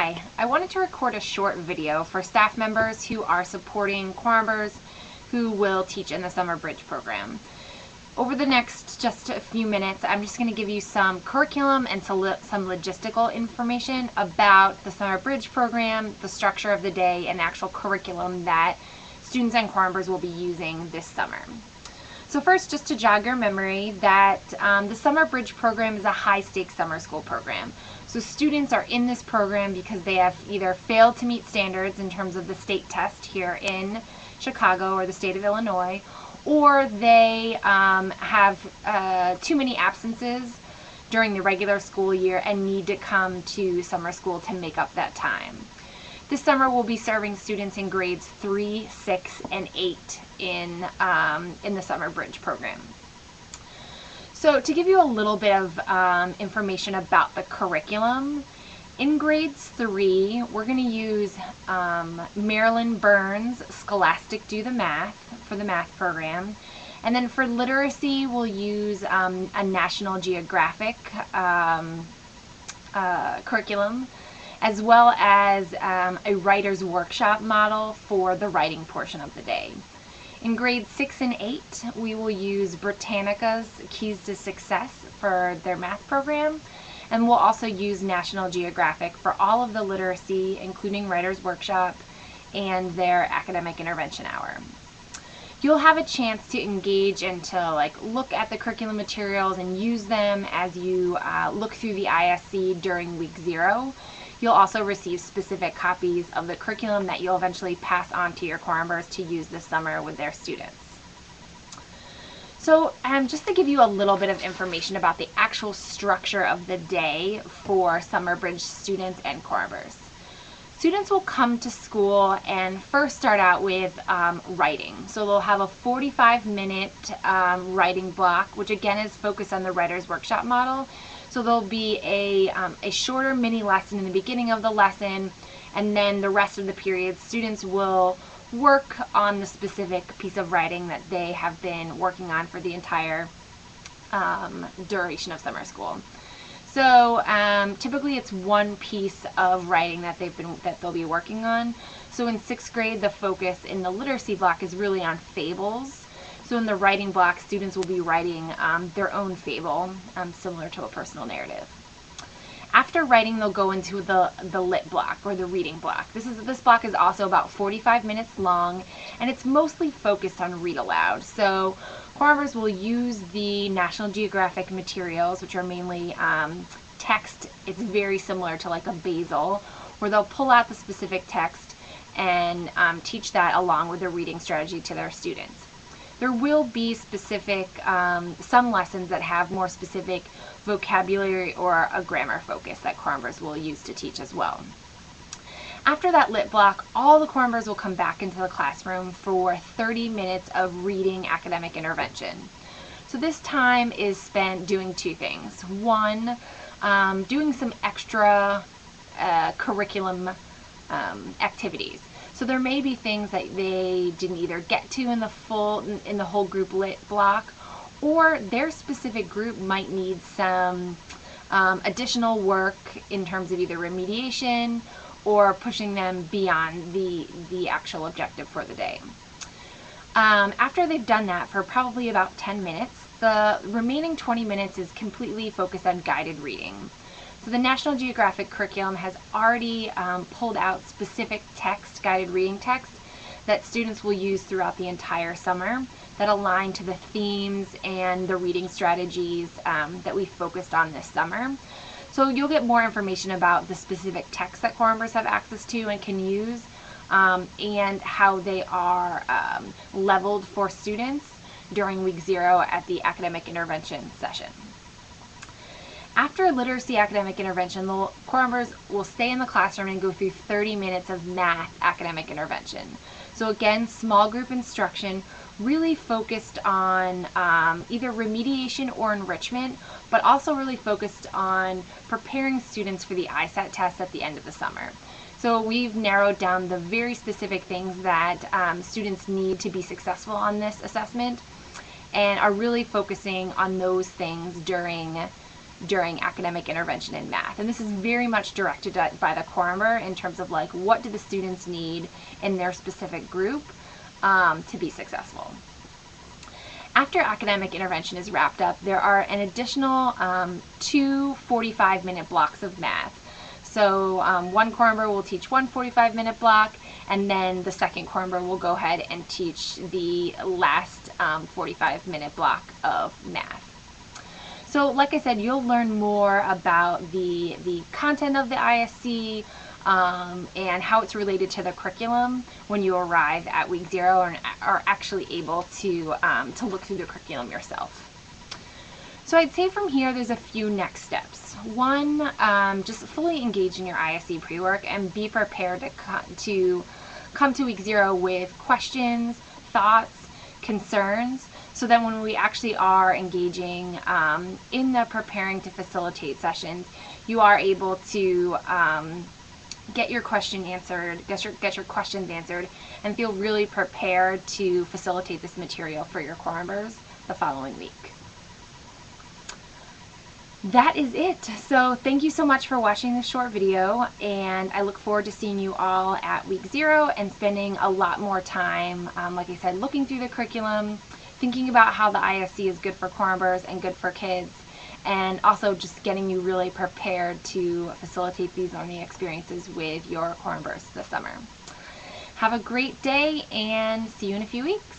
Hi, I wanted to record a short video for staff members who are supporting choir members who will teach in the Summer Bridge program. Over the next just a few minutes, I'm just going to give you some curriculum and some logistical information about the Summer Bridge program, the structure of the day, and the actual curriculum that students and choir members will be using this summer. So first, just to jog your memory, that the Summer Bridge program is a high-stakes summer school program. So students are in this program because they have either failed to meet standards in terms of the state test here in Chicago or the state of Illinois, or they have too many absences during the regular school year and need to come to summer school to make up that time. This summer we'll be serving students in grades 3, 6, and 8 in the Summer Bridge program. So to give you a little bit of information about the curriculum, in grades 3, we're going to use Marilyn Burns' Scholastic Do the Math for the math program. And then for literacy, we'll use a National Geographic curriculum, as well as a writer's workshop model for the writing portion of the day. In grades 6 and 8, we will use Britannica's Keys to Success for their math program, and we'll also use National Geographic for all of the literacy, including Writer's Workshop and their academic intervention hour. You'll have a chance to engage and to look at the curriculum materials and use them as you look through the ISC during week 0. You'll also receive specific copies of the curriculum that you'll eventually pass on to your choir members to use this summer with their students. So just to give you a little bit of information about the actual structure of the day for Summer Bridge students and choir members. Students will come to school and first start out with writing. So they'll have a 45-minute writing block, which again is focused on the Writer's Workshop model. So there'll be a shorter mini lesson in the beginning of the lesson, and then the rest of the period students will work on the specific piece of writing that they have been working on for the entire duration of summer school. So typically it's one piece of writing that they'll be working on. So in 6th grade, the focus in the literacy block is really on fables. So in the writing block, students will be writing their own fable, similar to a personal narrative. After writing, they'll go into the lit block, or the reading block. This block is also about 45 minutes long, and it's mostly focused on read aloud. So choir members will use the National Geographic materials, which are mainly text. It's very similar to like a basal, where they'll pull out the specific text and teach that along with the reading strategy to their students. There will be specific, some lessons that have more specific vocabulary or a grammar focus that choir members will use to teach as well. After that lit block, all the choir members will come back into the classroom for 30 minutes of reading academic intervention. So this time is spent doing two things. One, doing some extra curriculum activities. So there may be things that they didn't either get to in the whole group lit block, or their specific group might need some additional work in terms of either remediation or pushing them beyond the actual objective for the day. After they've done that for probably about 10 minutes, the remaining 20 minutes is completely focused on guided reading. So the National Geographic curriculum has already pulled out specific text, guided reading text, that students will use throughout the entire summer that align to the themes and the reading strategies that we focused on this summer. So you'll get more information about the specific text that choir members have access to and can use, and how they are leveled for students during week 0 at the academic intervention session. After literacy academic intervention, the choir members will stay in the classroom and go through 30 minutes of math academic intervention. So again, small group instruction, really focused on either remediation or enrichment, but also really focused on preparing students for the ISAT test at the end of the summer. So we've narrowed down the very specific things that students need to be successful on this assessment, and are really focusing on those things during during academic intervention in math. And this is very much directed by the core member in terms of like, what do the students need in their specific group to be successful. After academic intervention is wrapped up, there are an additional 2 45-minute blocks of math. So one core member will teach one 45-minute block, and then the second core member will go ahead and teach the last 45-minute block of math. So like I said, you'll learn more about the content of the ISC and how it's related to the curriculum when you arrive at week 0 and are actually able to look through the curriculum yourself. So I'd say from here there's a few next steps. One, just fully engage in your ISC pre-work and be prepared to come to week 0 with questions, thoughts, concerns, so that when we actually are engaging in the preparing to facilitate sessions, you are able to get your question answered, get your questions answered, and feel really prepared to facilitate this material for your core members the following week. That is it. So thank you so much for watching this short video, and I look forward to seeing you all at week 0 and spending a lot more time, like I said, looking through the curriculum, thinking about how the ISC is good for core members and good for kids, and also just getting you really prepared to facilitate these learning experiences with your core members this summer. Have a great day, and see you in a few weeks.